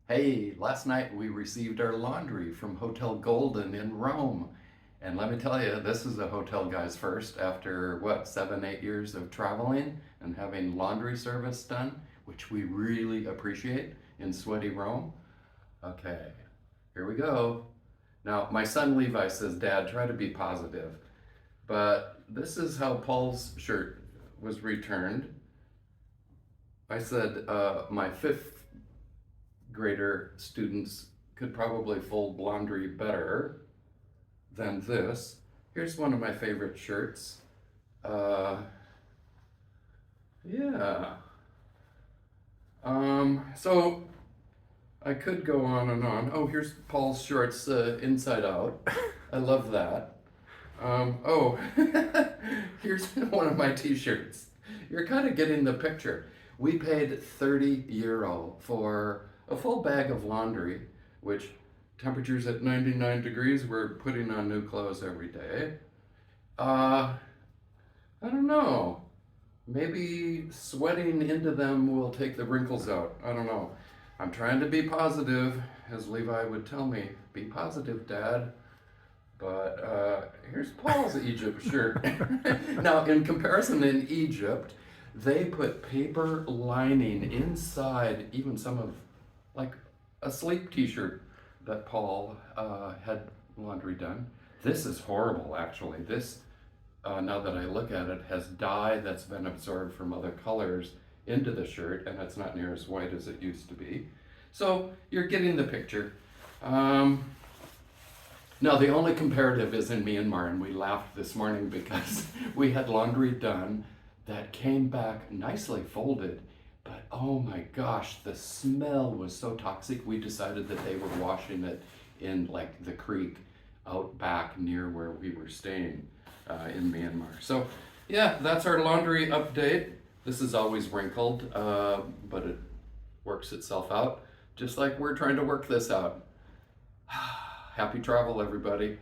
Hey, last night we received our laundry from Hotel Golden in Rome. And let me tell you, this is a hotel guy's first after what, 7, 8 years of traveling and having laundry service done, which we really appreciate in sweaty Rome. Okay, here we go. Now, my son Levi says, Dad, try to be positive. But this is how Paul's shirt was returned. I said, my fifth grader students could probably fold laundry better than this. Here's one of my favorite shirts. Uh, yeah. So I could go on and on. Oh, here's Paul's shorts inside out. I love that. Oh, here's one of my t-shirts. You're kind of getting the picture. We paid €30 for a full bag of laundry, which temperatures at 99 degrees, we're putting on new clothes every day. Uh, I don't know. Maybe sweating into them will take the wrinkles out. I don't know. I'm trying to be positive, as Levi would tell me. Be positive, Dad. But here's Paul's Egypt shirt. Now, in comparison, in Egypt, they put paper lining inside even some of, like, a sleep t-shirt that Paul had laundry done. This is horrible, actually. This, now that I look at it, has dye that's been absorbed from other colors into the shirt, and it's not near as white as it used to be. So you're getting the picture. Now, the only comparative is in Myanmar, and we laughed this morning because we had laundry done that came back nicely folded, but oh my gosh, the smell was so toxic. We decided that they were washing it in like the creek out back near where we were staying in Myanmar. So, yeah, that's our laundry update. This is always wrinkled, but it works itself out, just like we're trying to work this out. Happy travel, everybody.